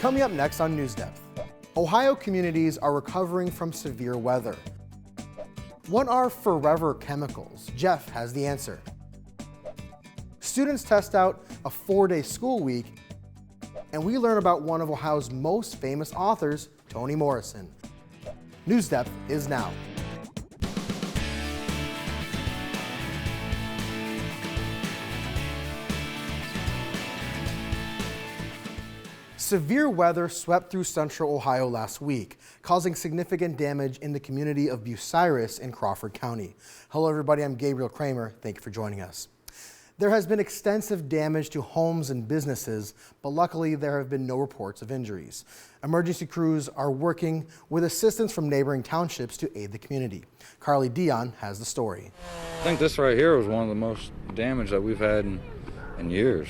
Coming up next on NewsDepth, Ohio communities are recovering from severe weather. What are forever chemicals? Jeff has the answer. Students test out a 4-day school week, and we learn about one of Ohio's most famous authors, Toni Morrison. NewsDepth is now. Severe weather swept through central Ohio last week, causing significant damage in the community of Bucyrus in Crawford County. Hello everybody, I'm Gabriel Kramer. Thank you for joining us. There has been extensive damage to homes and businesses, but luckily there have been no reports of injuries. Emergency crews are working with assistance from neighboring townships to aid the community. Carly Dion has the story. I think this right here was one of the most damage that we've had in years.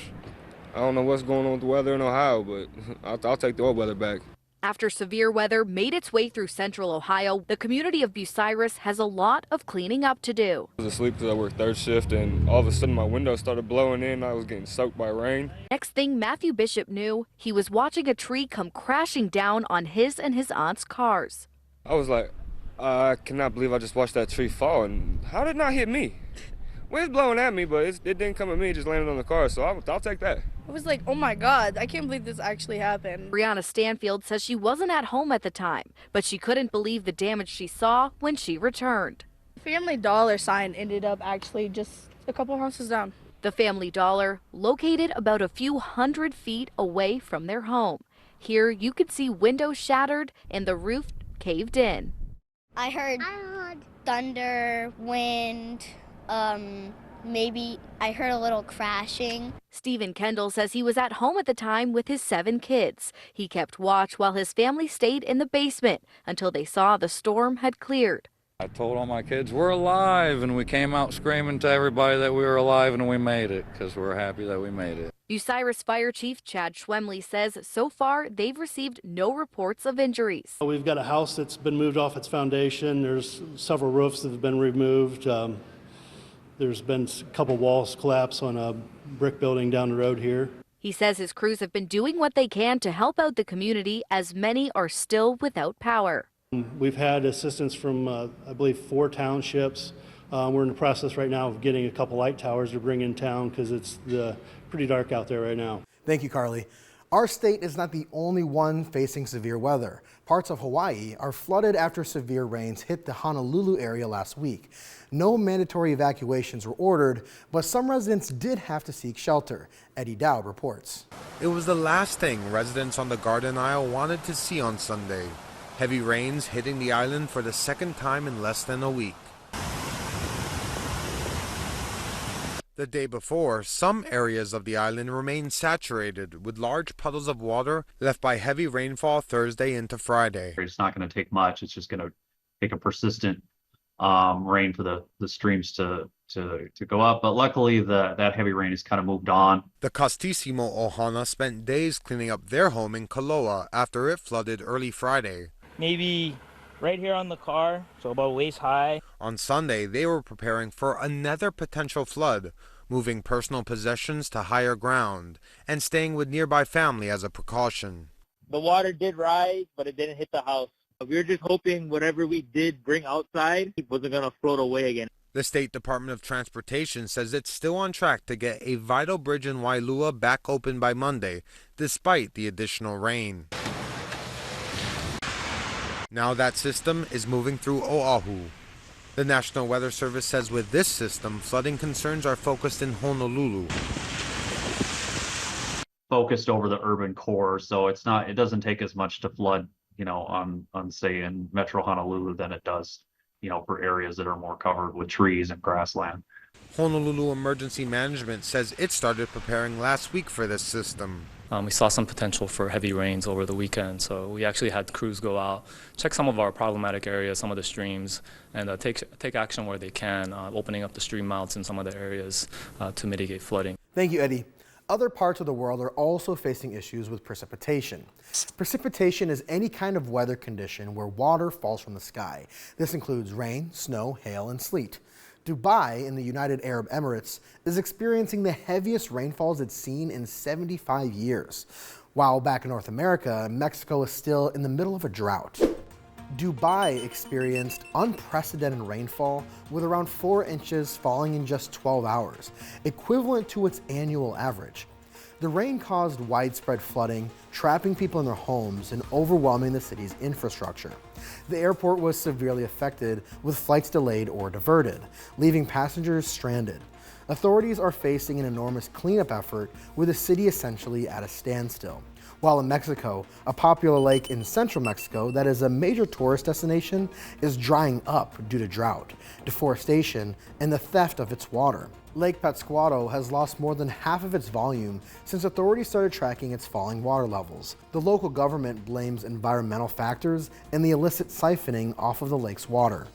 I don't know what's going on with the weather in Ohio, but I'll take the old weather back. After severe weather made its way through central Ohio, the community of Bucyrus has a lot of cleaning up to do. I was asleep because I worked third shift, and all of a sudden my window started blowing in. I was getting soaked by rain. Next thing Matthew Bishop knew, he was watching a tree come crashing down on his and his aunt's cars. I was like, I cannot believe I just watched that tree fall, and how did it not hit me? Well, it's blowing at me, but it didn't come at me, it just landed on the car, so I'll take that. I was like, oh my God, I can't believe this actually happened. Brianna Stanfield says she wasn't at home at the time, but she couldn't believe the damage she saw when she returned. Family Dollar sign ended up actually just a couple houses down. The Family Dollar, located about a few hundred feet away from their home. Here you could see windows shattered and the roof caved in. I heard thunder, wind, maybe I heard a little crashing. Stephen Kendall says he was at home at the time with his 7 kids. He kept watch while his family stayed in the basement until they saw the storm had cleared. I told all my kids, we're alive, and we came out screaming to everybody that we were alive and we made it, because we're happy that we made it. Bucyrus Fire Chief Chad Schwemley says so far they've received no reports of injuries. We've got a house that's been moved off its foundation. There's several roofs that have been removed. There's been a couple walls collapse on a brick building down the road here. He says his crews have been doing what they can to help out the community, as many are still without power. We've had assistance from, I believe, 4 townships. We're in the process right now of getting a couple light towers to bring in town because it's pretty dark out there right now. Thank you, Carly. Our state is not the only one facing severe weather. Parts of Hawaii are flooded after severe rains hit the Honolulu area last week. No mandatory evacuations were ordered, but some residents did have to seek shelter. Eddie Dowd reports. It was the last thing residents on the Garden Isle wanted to see on Sunday. Heavy rains hitting the island for the second time in less than a week. The day before, some areas of the island remained saturated with large puddles of water left by heavy rainfall Thursday into Friday. It's not going to take much. It's just going to take a persistent rain for the streams to go up. But luckily, that heavy rain has kind of moved on. The Castissimo Ohana spent days cleaning up their home in Kaloa after it flooded early Friday. Maybe right here on the car, so about waist high. On Sunday, they were preparing for another potential flood, moving personal possessions to higher ground and staying with nearby family as a precaution. The water did rise, but it didn't hit the house. We were just hoping whatever we did bring outside wasn't going to float away again. The State Department of Transportation says it's still on track to get a vital bridge in Wailua back open by Monday, despite the additional rain. Now that system is moving through Oahu. The National Weather Service says with this system, flooding concerns are focused in Honolulu. Focused over the urban core, so it doesn't take as much to flood, on say in Metro Honolulu than it does, for areas that are more covered with trees and grassland. Honolulu Emergency Management says it started preparing last week for this system. We saw some potential for heavy rains over the weekend, so we actually had crews go out, check some of our problematic areas, some of the streams, and take action where they can, opening up the stream mouths in some of the areas to mitigate flooding. Thank you, Eddie. Other parts of the world are also facing issues with precipitation. Precipitation is any kind of weather condition where water falls from the sky. This includes rain, snow, hail, and sleet. Dubai in the United Arab Emirates is experiencing the heaviest rainfalls it's seen in 75 years, while back in North America, Mexico is still in the middle of a drought. Dubai experienced unprecedented rainfall with around 4 inches falling in just 12 hours, equivalent to its annual average. The rain caused widespread flooding, trapping people in their homes and overwhelming the city's infrastructure. The airport was severely affected, with flights delayed or diverted, leaving passengers stranded. Authorities are facing an enormous cleanup effort, with the city essentially at a standstill. While in Mexico, a popular lake in central Mexico that is a major tourist destination is drying up due to drought, deforestation, and the theft of its water. Lake Pátzcuaro has lost more than half of its volume since authorities started tracking its falling water levels. The local government blames environmental factors and the illicit siphoning off of the lake's water.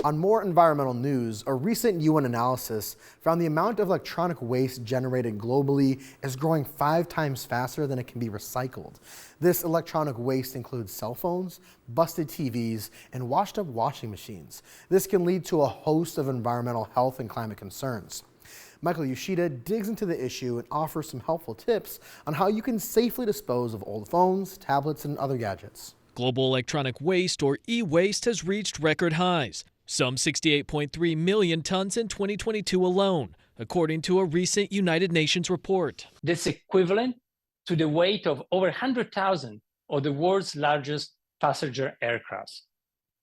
On more environmental news, a recent UN analysis found the amount of electronic waste generated globally is growing 5 times faster than it can be recycled. This electronic waste includes cell phones, busted TVs, and washed-up washing machines. This can lead to a host of environmental health and climate concerns. Michael Yoshida digs into the issue and offers some helpful tips on how you can safely dispose of old phones, tablets, and other gadgets. Global electronic waste, or e-waste, has reached record highs. Some 68.3 million tons in 2022 alone, according to a recent United Nations report. That's equivalent to the weight of over 100,000 of the world's largest passenger aircrafts.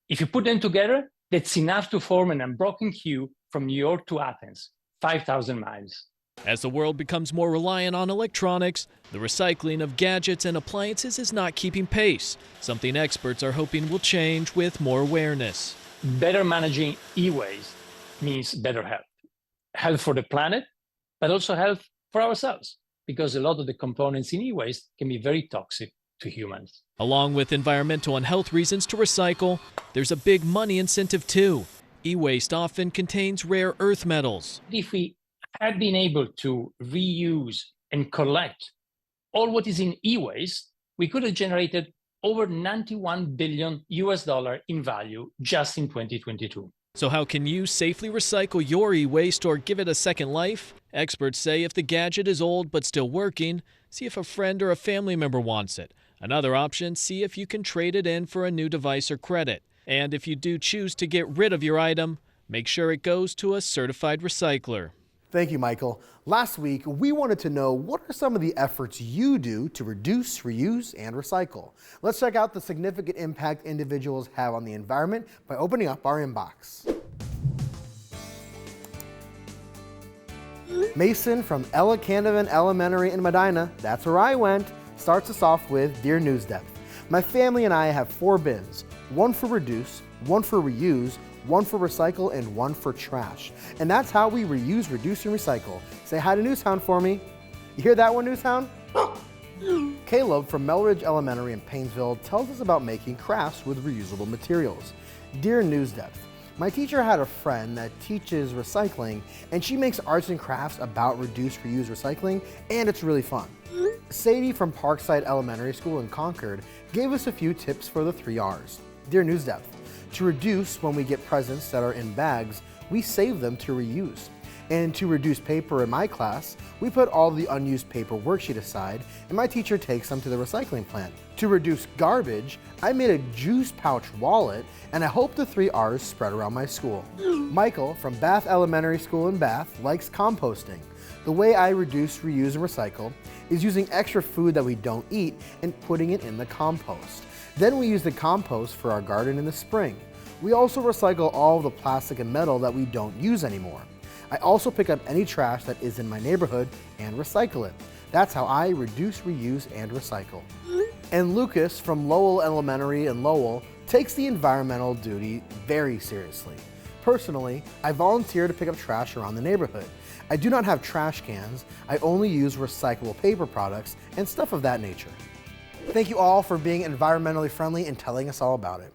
If you put them together, that's enough to form an unbroken queue from New York to Athens, 5,000 miles. As the world becomes more reliant on electronics, the recycling of gadgets and appliances is not keeping pace, something experts are hoping will change with more awareness. Better managing e-waste means better health. Health for the planet, but also health for ourselves, because a lot of the components in e-waste can be very toxic to humans. Along with environmental and health reasons to recycle, there's a big money incentive too. E-waste often contains rare earth metals. If we had been able to reuse and collect all what is in e-waste, we could have generated over $91 billion in value just in 2022. So how can you safely recycle your e-waste or give it a second life? Experts say if the gadget is old but still working, see if a friend or a family member wants it. Another option, see if you can trade it in for a new device or credit. And if you do choose to get rid of your item, make sure it goes to a certified recycler. Thank you, Michael. Last week, we wanted to know what are some of the efforts you do to reduce, reuse, and recycle. Let's check out the significant impact individuals have on the environment by opening up our inbox. Mason from Ella Candovan Elementary in Medina, that's where I went, starts us off with, Dear NewsDepth, my family and I have 4 bins, 1 for reduce, 1 for reuse, 1 for recycle, and 1 for trash. And that's how we reuse, reduce, and recycle. Say hi to Newshound for me. You hear that one, Newshound? Caleb from Melridge Elementary in Painesville tells us about making crafts with reusable materials. Dear NewsDepth, my teacher had a friend that teaches recycling, and she makes arts and crafts about reduce, reuse, recycling, and it's really fun. Sadie from Parkside Elementary School in Concord gave us a few tips for the 3 R's. Dear NewsDepth, to reduce when we get presents that are in bags, we save them to reuse. And to reduce paper in my class, we put all the unused paper worksheet aside and my teacher takes them to the recycling plant. To reduce garbage, I made a juice pouch wallet and I hope the 3 R's spread around my school. Michael from Bath Elementary School in Bath likes composting. The way I reduce, reuse, and recycle is using extra food that we don't eat and putting it in the compost. Then we use the compost for our garden in the spring. We also recycle all of the plastic and metal that we don't use anymore. I also pick up any trash that is in my neighborhood and recycle it. That's how I reduce, reuse, and recycle. And Lucas from Lowell Elementary in Lowell takes the environmental duty very seriously. Personally, I volunteer to pick up trash around the neighborhood. I do not have trash cans. I only use recyclable paper products and stuff of that nature. Thank you all for being environmentally friendly and telling us all about it.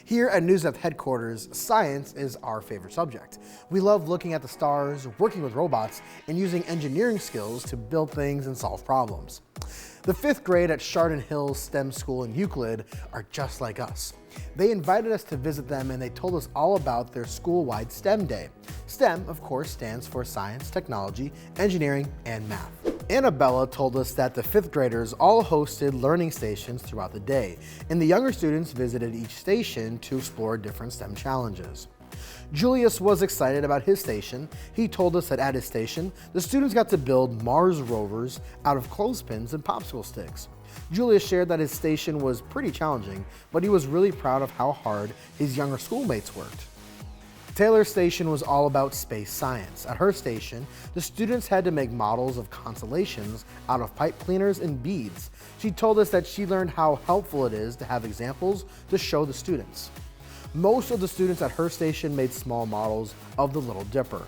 Here at NewsDepth headquarters, science is our favorite subject. We love looking at the stars, working with robots, and using engineering skills to build things and solve problems. The 5th grade at Chardon Hills STEM School in Euclid are just like us. They invited us to visit them and they told us all about their school-wide STEM day. STEM, of course, stands for science, technology, engineering, and math. Annabella told us that the 5th graders all hosted learning stations throughout the day, and the younger students visited each station to explore different STEM challenges. Julius was excited about his station. He told us that at his station, the students got to build Mars rovers out of clothespins and popsicle sticks. Julius shared that his station was pretty challenging, but he was really proud of how hard his younger schoolmates worked. Taylor's station was all about space science. At her station, the students had to make models of constellations out of pipe cleaners and beads. She told us that she learned how helpful it is to have examples to show the students. Most of the students at her station made small models of the Little Dipper.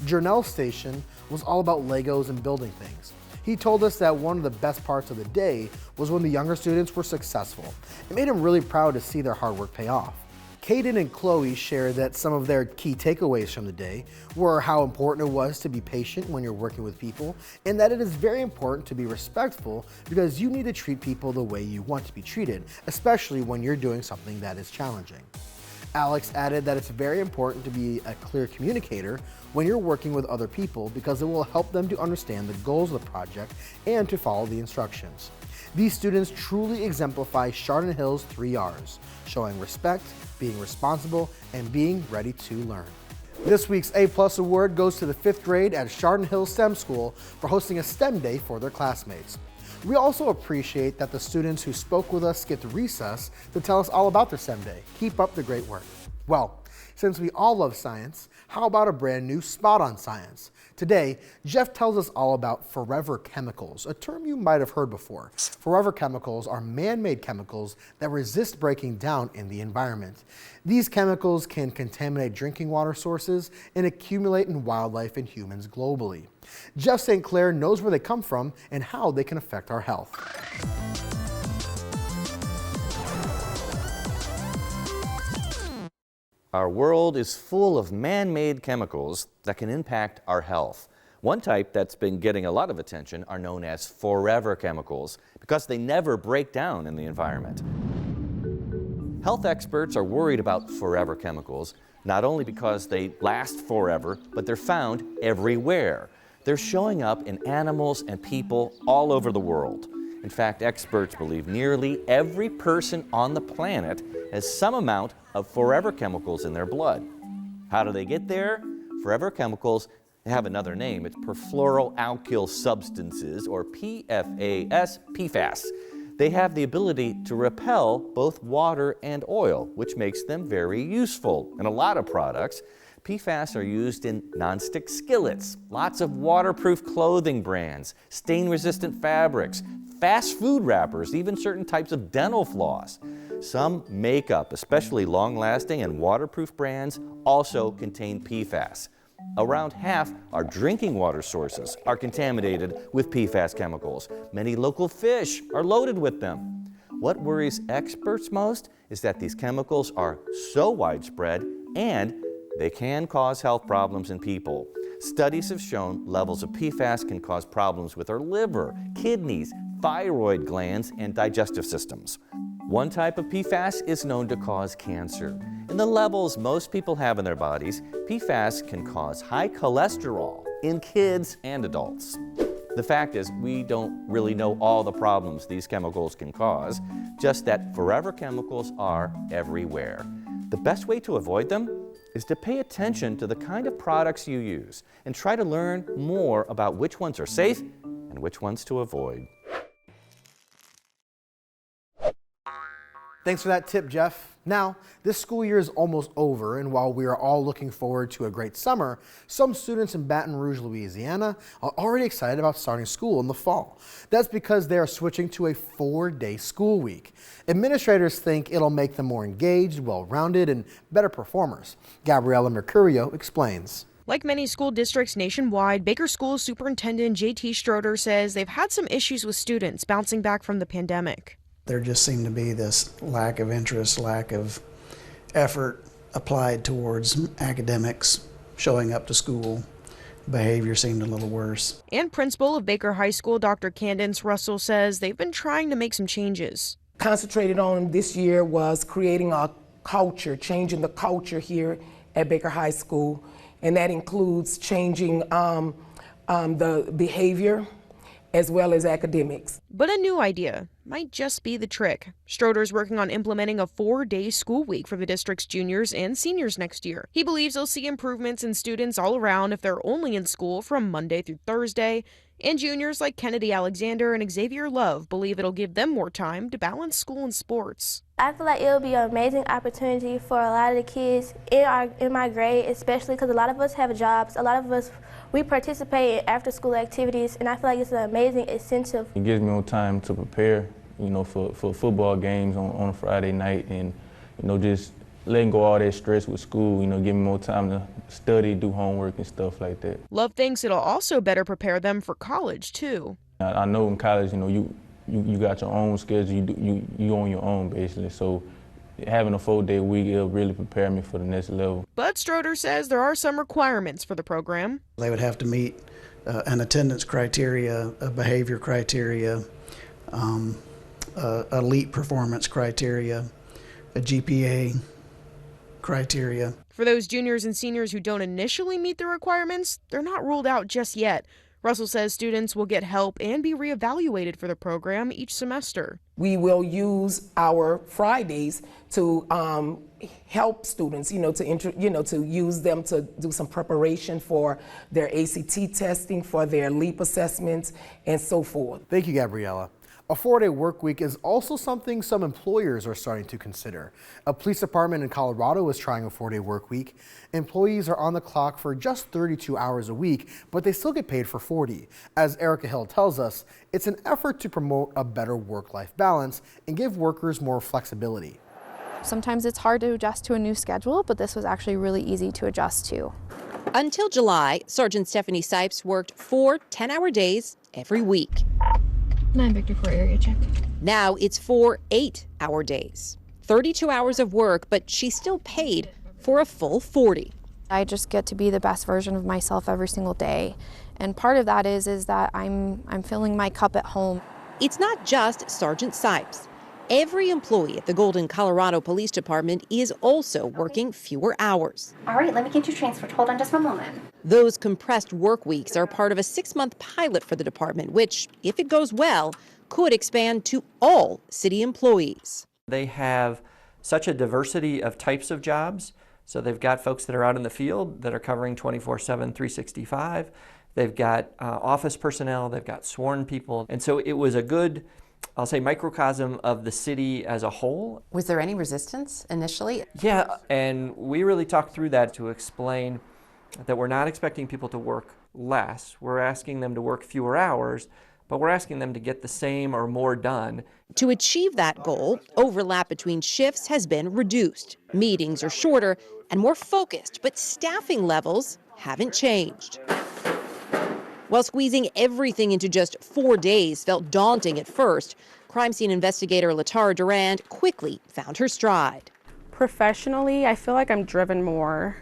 Jernell's station was all about Legos and building things. He told us that one of the best parts of the day was when the younger students were successful. It made him really proud to see their hard work pay off. Caden and Chloe shared that some of their key takeaways from the day were how important it was to be patient when you're working with people, and that it is very important to be respectful because you need to treat people the way you want to be treated, especially when you're doing something that is challenging. Alex added that it's very important to be a clear communicator when you're working with other people because it will help them to understand the goals of the project and to follow the instructions. These students truly exemplify Chardon Hill's 3 R's, showing respect, being responsible, and being ready to learn. This week's A+ award goes to the 5th grade at Chardon Hills STEM School for hosting a STEM day for their classmates. We also appreciate that the students who spoke with us skipped recess to tell us all about their STEM day. Keep up the great work. Well, since we all love science, how about a brand new spot on science? Today, Jeff tells us all about forever chemicals, a term you might have heard before. Forever chemicals are man-made chemicals that resist breaking down in the environment. These chemicals can contaminate drinking water sources and accumulate in wildlife and humans globally. Jeff St. Clair knows where they come from and how they can affect our health. Our world is full of man-made chemicals that can impact our health. One type that's been getting a lot of attention are known as forever chemicals because they never break down in the environment. Health experts are worried about forever chemicals, not only because they last forever, but they're found everywhere. They're showing up in animals and people all over the world. In fact, experts believe nearly every person on the planet has some amount of forever chemicals in their blood. How do they get there? Forever chemicals have another name. It's perfluoroalkyl substances, or PFAS. They have the ability to repel both water and oil, which makes them very useful in a lot of products. PFAS are used in nonstick skillets, lots of waterproof clothing brands, stain-resistant fabrics, fast food wrappers, even certain types of dental floss. Some makeup, especially long-lasting and waterproof brands, also contain PFAS. Around half our drinking water sources are contaminated with PFAS chemicals. Many local fish are loaded with them. What worries experts most is that these chemicals are so widespread and they can cause health problems in people. Studies have shown levels of PFAS can cause problems with our liver, kidneys, thyroid glands, and digestive systems. One type of PFAS is known to cause cancer. In the levels most people have in their bodies, PFAS can cause high cholesterol in kids and adults. The fact is, we don't really know all the problems these chemicals can cause, just that forever chemicals are everywhere. The best way to avoid them is to pay attention to the kind of products you use and try to learn more about which ones are safe and which ones to avoid. Thanks for that tip, Jeff. Now, this school year is almost over, and while we are all looking forward to a great summer, some students in Baton Rouge, Louisiana are already excited about starting school in the fall. That's because they are switching to a 4-day school week. Administrators think it'll make them more engaged, well-rounded, and better performers. Gabriela Mercurio explains. Like many school districts nationwide, Baker School Superintendent J.T. Stroder says they've had some issues with students bouncing back from the pandemic. There just seemed to be this lack of interest, lack of effort applied towards academics, showing up to school, behavior seemed a little worse. And principal of Baker High School, Dr. Candace Russell, says they've been trying to make some changes. Concentrated on this year was creating a culture, changing the culture here at Baker High School, and that includes changing the behavior as well as academics. But a new idea might just be the trick. Stroder's working on implementing a 4-day school week for the district's juniors and seniors next year. He believes they'll see improvements in students all around if they're only in school from Monday through Thursday. And juniors like Kennedy Alexander and Xavier Love believe it'll give them more time to balance school and sports. I feel like it'll be an amazing opportunity for a lot of the kids in my grade, especially because a lot of us have jobs. A lot of us, we participate in after-school activities, and I feel like it's an amazing incentive. It gives me more time to prepare, for football games on a Friday night, and, just letting go all that stress with school, give me more time to study, do homework and stuff like that. Love thinks it'll also better prepare them for college, too. I know in college, you got your own schedule, you on your own, basically, so having a 4-day week, it'll really prepare me for the next level. But Stroder says there are some requirements for the program. They would have to meet an attendance criteria, a behavior criteria, elite performance criteria, a GPA criteria. For those juniors and seniors who don't initially meet the requirements, they're not ruled out just yet. Russell says students will get help and be reevaluated for the program each semester. We will use our Fridays to help students, to use them to do some preparation for their ACT testing, for their LEAP assessments, and so forth. Thank you, Gabriella. A 4-day work week is also something some employers are starting to consider. A police department in Colorado is trying a 4-day work week. Employees are on the clock for just 32 hours a week, but they still get paid for 40. As Erica Hill tells us, it's an effort to promote a better work-life balance and give workers more flexibility. Sometimes it's hard to adjust to a new schedule, but this was actually really easy to adjust to. Until July, Sergeant Stephanie Sipes worked 4 10-hour days every week. 9 Victor 4 area check. Now it's 4 8-hour days. 32 hours of work, but she's still paid for a full 40. I just get to be the best version of myself every single day. And part of that is that I'm filling my cup at home. It's not just Sergeant Sipes. Every employee at the Golden, Colorado Police Department is also working fewer hours. All right, let me get you transferred. Hold on just one moment. Those compressed work weeks are part of a 6-month pilot for the department, which, if it goes well, could expand to all city employees. They have such a diversity of types of jobs. So they've got folks that are out in the field that are covering 24/7, 365. They've got office personnel, they've got sworn people. And so it was a good, I'll say, microcosm of the city as a whole. Was there any resistance initially? Yeah, and we really talked through that to explain that we're not expecting people to work less. We're asking them to work fewer hours, but we're asking them to get the same or more done. To achieve that goal, overlap between shifts has been reduced. Meetings are shorter and more focused, but staffing levels haven't changed. While squeezing everything into just 4 days felt daunting at first, crime scene investigator Latara Durand quickly found her stride. Professionally, I feel like I'm driven more.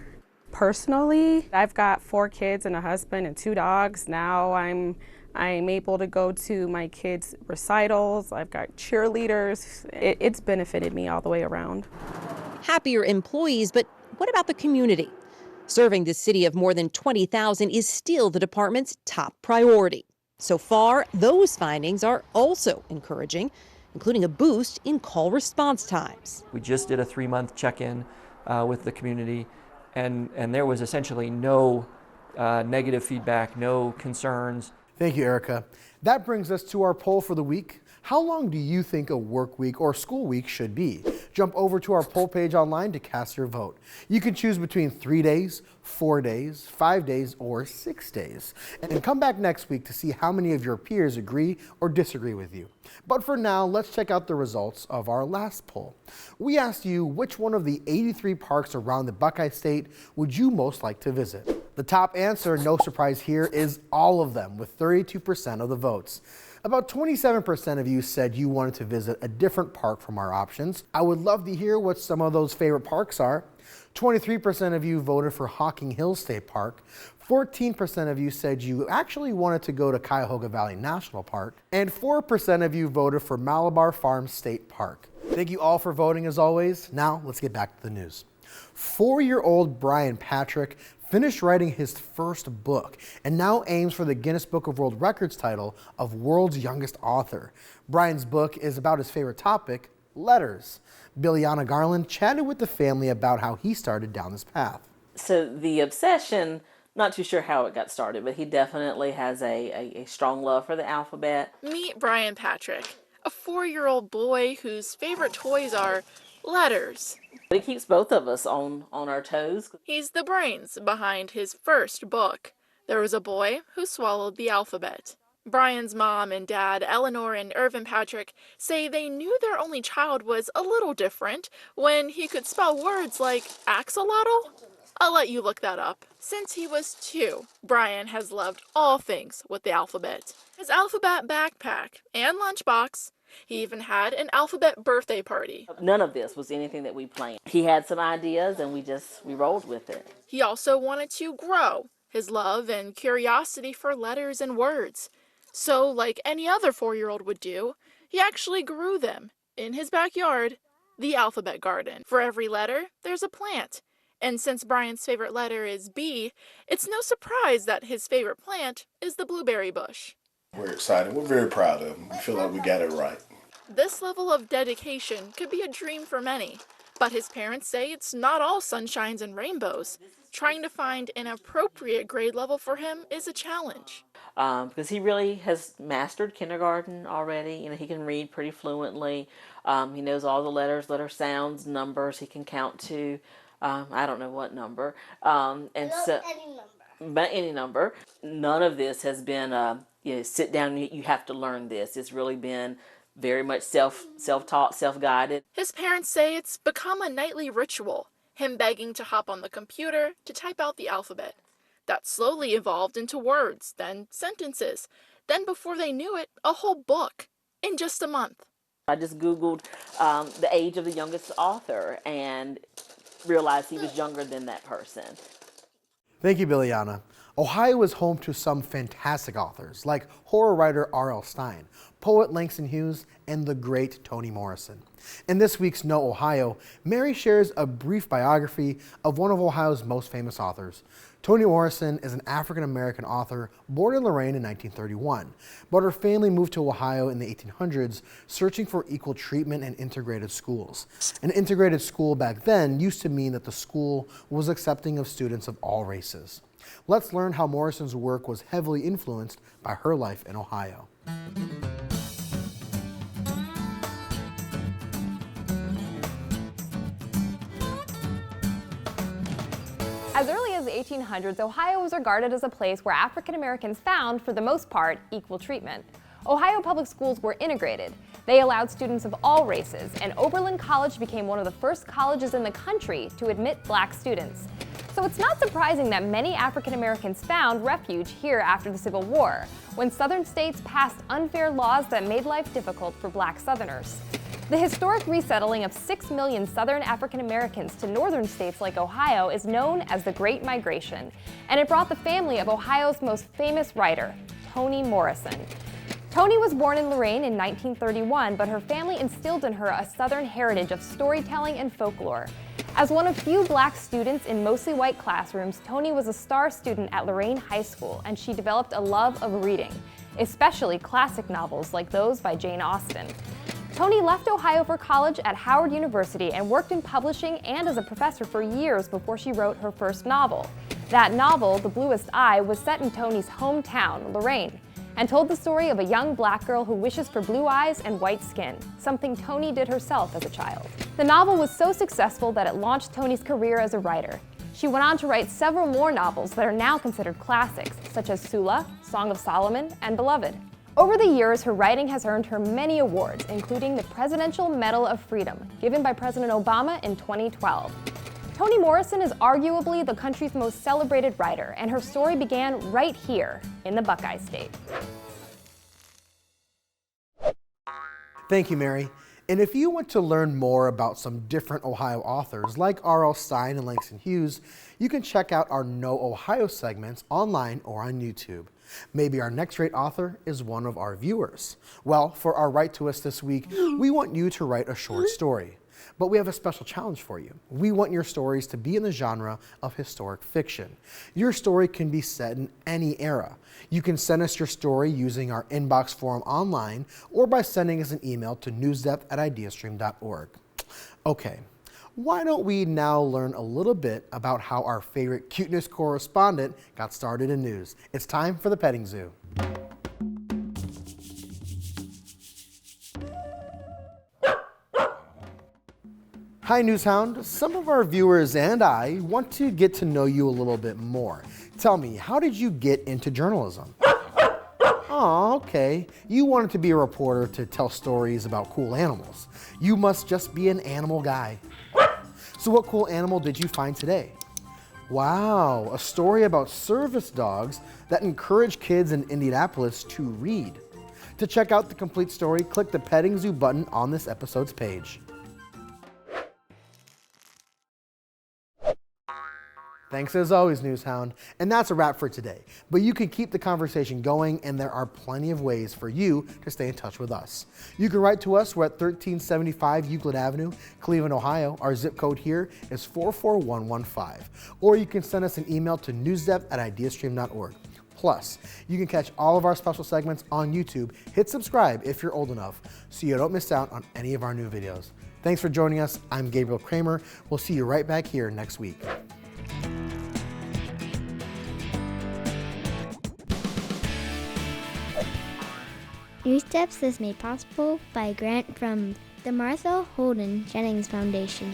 Personally, I've got 4 kids and a husband and 2 dogs. Now I'm able to go to my kids' recitals. I've got cheerleaders. It's benefited me all the way around. Happier employees, but what about the community? Serving the city of more than 20,000 is still the department's top priority. So far, those findings are also encouraging, including a boost in call response times. We just did a 3-month check-in with the community, and there was essentially no negative feedback, no concerns. Thank you, Erica. That brings us to our poll for the week. How long do you think a work week or school week should be? Jump over to our poll page online to cast your vote. You can choose between 3 days, 4 days, 5 days, or 6 days. And come back next week to see how many of your peers agree or disagree with you. But for now, let's check out the results of our last poll. We asked you which one of the 83 parks around the Buckeye State would you most like to visit? The top answer, no surprise here, is all of them, with 32% of the votes. About 27% of you said you wanted to visit a different park from our options. I would love to hear what some of those favorite parks are. 23% of you voted for Hocking Hills State Park. 14% of you said you actually wanted to go to Cuyahoga Valley National Park. And 4% of you voted for Malabar Farm State Park. Thank you all for voting as always. Now let's get back to the news. 4-year-old Brian Patrick finished writing his first book and now aims for the Guinness Book of World Records title of World's Youngest Author. Brian's book is about his favorite topic, letters. Billiana Garland chatted with the family about how he started down this path. So the obsession, not too sure how it got started, but he definitely has a strong love for the alphabet. Meet Brian Patrick, a 4-year-old boy whose favorite toys are letters. It keeps both of us on our toes. He's the brains behind his first book. There was a boy who swallowed the alphabet. Brian's mom and dad, Eleanor and Irvin Patrick, say they knew their only child was a little different when he could spell words like axolotl. I'll let you look that up. Since he was 2, Brian has loved all things with the alphabet. His alphabet backpack and lunchbox. He even had an alphabet birthday party. None of this was anything that we planned. He had some ideas and we rolled with it. He also wanted to grow his love and curiosity for letters and words. So, like any other 4-year-old would do, he actually grew them in his backyard, the alphabet garden. For every letter, there's a plant. And since Brian's favorite letter is B, it's no surprise that his favorite plant is the blueberry bush. We're excited. We're very proud of him. We feel like we got it right. This level of dedication could be a dream for many, but his parents say it's not all sunshines and rainbows. Trying to find an appropriate grade level for him is a challenge. Because he really has mastered kindergarten already. You know, he can read pretty fluently. He knows all the letters, letter sounds, numbers. He can count to, I don't know what number. Any number. None of this has been, sit down and you have to learn this. It's really been very much self-taught, self-guided. His parents say it's become a nightly ritual, him begging to hop on the computer to type out the alphabet. That slowly evolved into words, then sentences. Then before they knew it, a whole book in just a month. I just Googled the age of the youngest author and realized he was younger than that person. Thank you, Billiana. Ohio is home to some fantastic authors like horror writer R.L. Stine, poet Langston Hughes, and the great Toni Morrison. In this week's Know Ohio, Mary shares a brief biography of one of Ohio's most famous authors. Toni Morrison is an African-American author born in Lorain in 1931, but her family moved to Ohio in the 1800s searching for equal treatment and integrated schools. An integrated school back then used to mean that the school was accepting of students of all races. Let's learn how Morrison's work was heavily influenced by her life in Ohio. As early as the 1800s, Ohio was regarded as a place where African Americans found, for the most part, equal treatment. Ohio public schools were integrated. They allowed students of all races, and Oberlin College became one of the first colleges in the country to admit black students. So it's not surprising that many African Americans found refuge here after the Civil War, when southern states passed unfair laws that made life difficult for black Southerners. The historic resettling of 6 million Southern African Americans to northern states like Ohio is known as the Great Migration, and it brought the family of Ohio's most famous writer, Toni Morrison. Toni was born in Lorain in 1931, but her family instilled in her a Southern heritage of storytelling and folklore. As one of few black students in mostly white classrooms, Toni was a star student at Lorain High School, and she developed a love of reading, especially classic novels like those by Jane Austen. Toni left Ohio for college at Howard University and worked in publishing and as a professor for years before she wrote her first novel. That novel, The Bluest Eye, was set in Toni's hometown, Lorain, and told the story of a young black girl who wishes for blue eyes and white skin, something Toni did herself as a child. The novel was so successful that it launched Toni's career as a writer. She went on to write several more novels that are now considered classics, such as Sula, Song of Solomon, and Beloved. Over the years, her writing has earned her many awards, including the Presidential Medal of Freedom, given by President Obama in 2012. Toni Morrison is arguably the country's most celebrated writer, and her story began right here in the Buckeye State. Thank you, Mary. And if you want to learn more about some different Ohio authors like R.L. Stein and Langston Hughes, you can check out our Know Ohio segments online or on YouTube. Maybe our next great author is one of our viewers. Well, for our Write to Us this week, we want you to write a short story. But we have a special challenge for you. We want your stories to be in the genre of historic fiction. Your story can be set in any era. You can send us your story using our inbox form online or by sending us an email to newsdepth@ideastream.org. Okay, why don't we now learn a little bit about how our favorite cuteness correspondent got started in news. It's time for the Petting Zoo. Hi Newshound, some of our viewers and I want to get to know you a little bit more. Tell me, how did you get into journalism? Oh, okay. You wanted to be a reporter to tell stories about cool animals. You must just be an animal guy. So what cool animal did you find today? Wow, a story about service dogs that encourage kids in Indianapolis to read. To check out the complete story, click the Petting Zoo button on this episode's page. Thanks as always, Newshound. And that's a wrap for today. But you can keep the conversation going, and there are plenty of ways for you to stay in touch with us. You can write to us. We're at 1375 Euclid Avenue, Cleveland, Ohio. Our zip code here is 44115. Or you can send us an email to newsdepth@ideastream.org. Plus, you can catch all of our special segments on YouTube. Hit subscribe if you're old enough so you don't miss out on any of our new videos. Thanks for joining us. I'm Gabriel Kramer. We'll see you right back here next week. NewsDepth is made possible by a grant from the Martha Holden Jennings Foundation.